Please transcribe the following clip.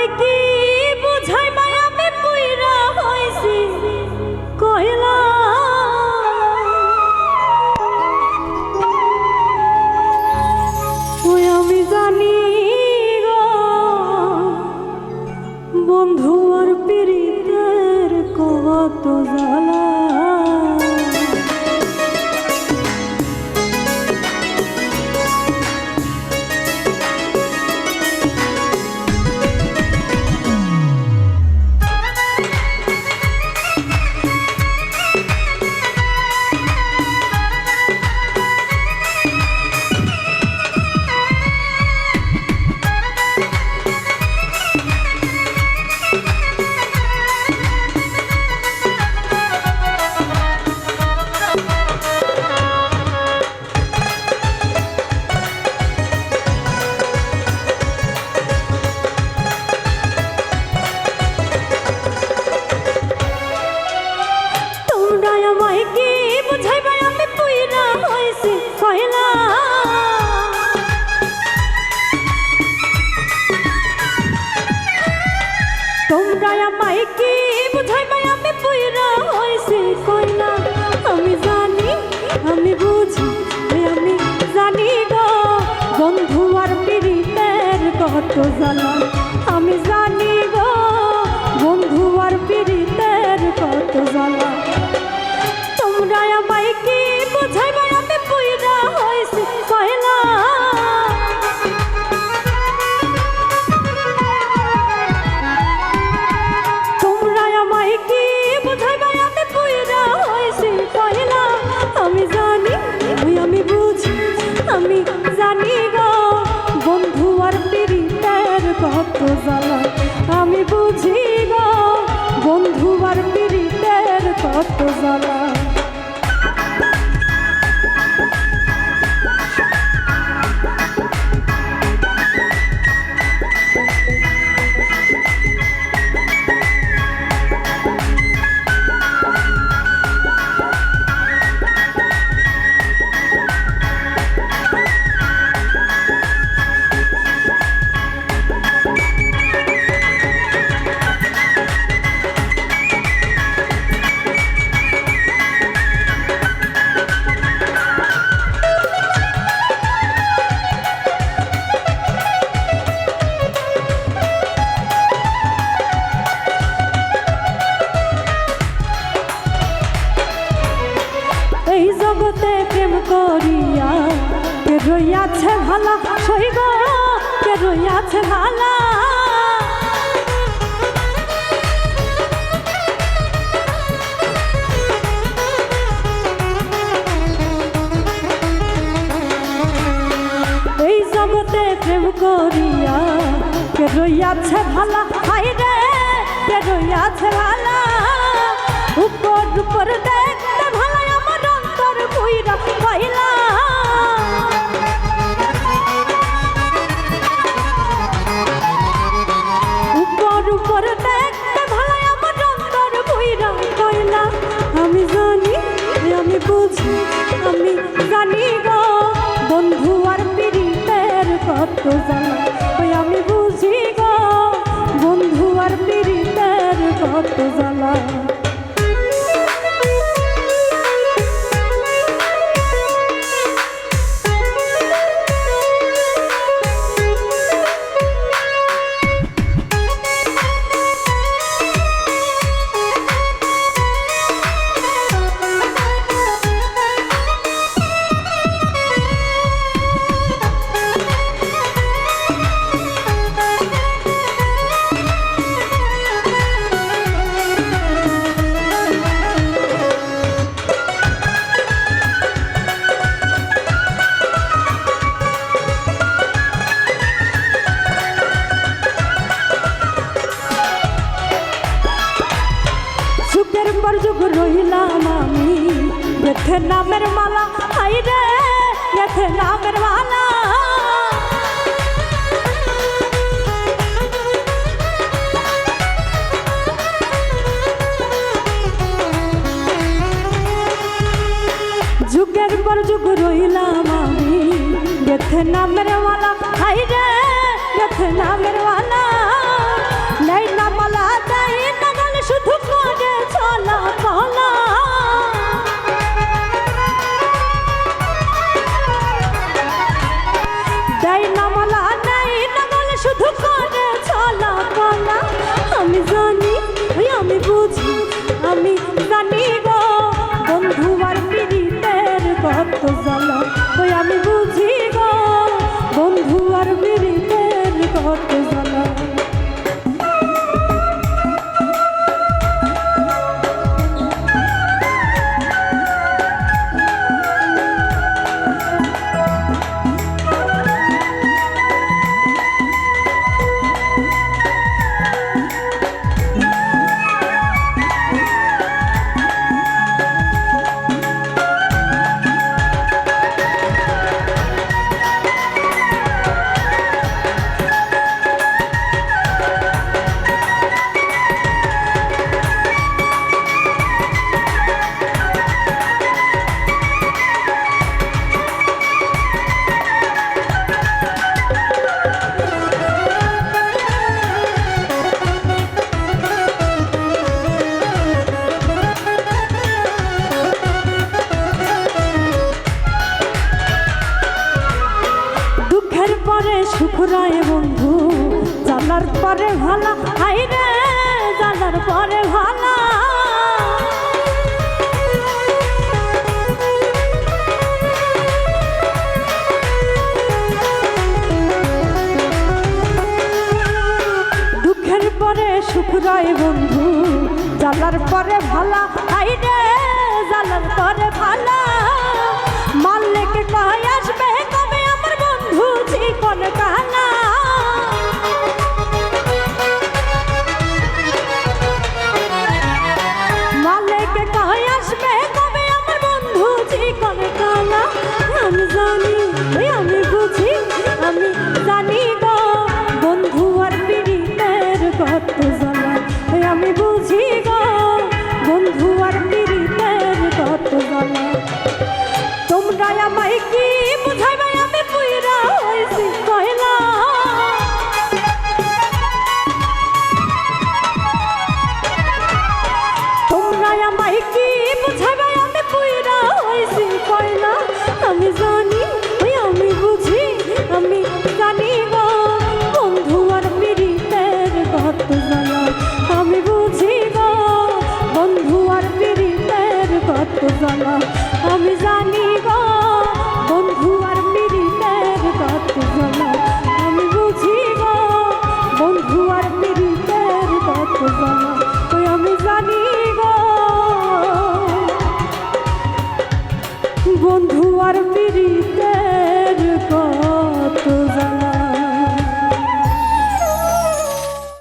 আমায় কি বুঝাই মায়া আমি পুইরা হইছি কইলা ওই আমি জানি গো বন্ধু আর পীড়িতের কত জ্বালা তোমরা আমায় কি বুঝাইবা আমি পুইরা হইছি কইলা আমি জানি আমি বুঝি আমি জানি গো বন্ধু আর পীড়িতের কত জ্বালা আমি জানি গো বন্ধু আর পীড়িতের কত জ্বালা তোমরা আমায় কি বুঝাইবা আমি পুইরা হইছি কইলা আমি জানি গো বন্ধু আর পীড়িতের কত জ্বালা আমি বুঝি গো বন্ধু আর পীড়িতের কত জ্বালা এই জগতে প্রেম করিয়া কে রইয়াছে ভালা সই গো কে রইয়াছে ভালা এই জগতে প্রেম করিয়া কে রইয়াছে ভালা হাই রে কে রইয়াছে ভালা উপর উপর দেখতে ভালা পুইরা কইলা উপর উপর দেখতে ভালো আমার অন্তর পুইরা কইলা আমি জানি আমি বুঝি আমি জানি গো বন্ধু আর পীড়িতের কত জ্বালা ওই আমি বুঝি গো বন্ধু আর পীড়িতের কত জ্বালা যুগ রইলাম আমি গেথে নামের মালা হাই রে গেথে নামের মালা যুগের পর যুগ রইলাম আমি গেথে নামের মালা হাই রে গেথে নামের মালা শুধু করে চলা পালা দেয় না মালা নেই না বলে শুধু করে চলা পালা আমি জানি আমি বুঝি আমি জানি গো বন্ধু আর পীড়িতের কত জ্বালা ওই আমি বুঝি গো বন্ধু আর পীড়িতের কত জ্বালা সুখ রয় বন্ধু জানার পরে ভালা হাই রে জানার পরে ভালা দুঃখের পরে সুখ রয় বন্ধু জানার পরে ভালা হাই রে জানার পরে ভালা মাল্লেকে কয় আসবে কবে আমার বন্ধু জীবন কালা মাল্লেকে কয় আসবে কবে আমার বন্ধু জীবন কালা আমি জানি আমি বুঝি আমি জানি গো বন্ধু আর পীড়িতের কত জ্বালা আমি বুঝি গো বন্ধু আর পীড়িতের কত জ্বালা তোমরা আমায় কি বুঝাইবে আমি পুইরা হইছি কয়লা তোমরা আমায় কি বুঝাইবে আমি পুইরা হইছি কয়লা আমি জানি আমি বুঝি আমি জানি গো বন্ধু আর পীড়িতের কত জ্বালা আমি বুঝি গো বন্ধু আর পীড়িতের কত জ্বালা আমি জানি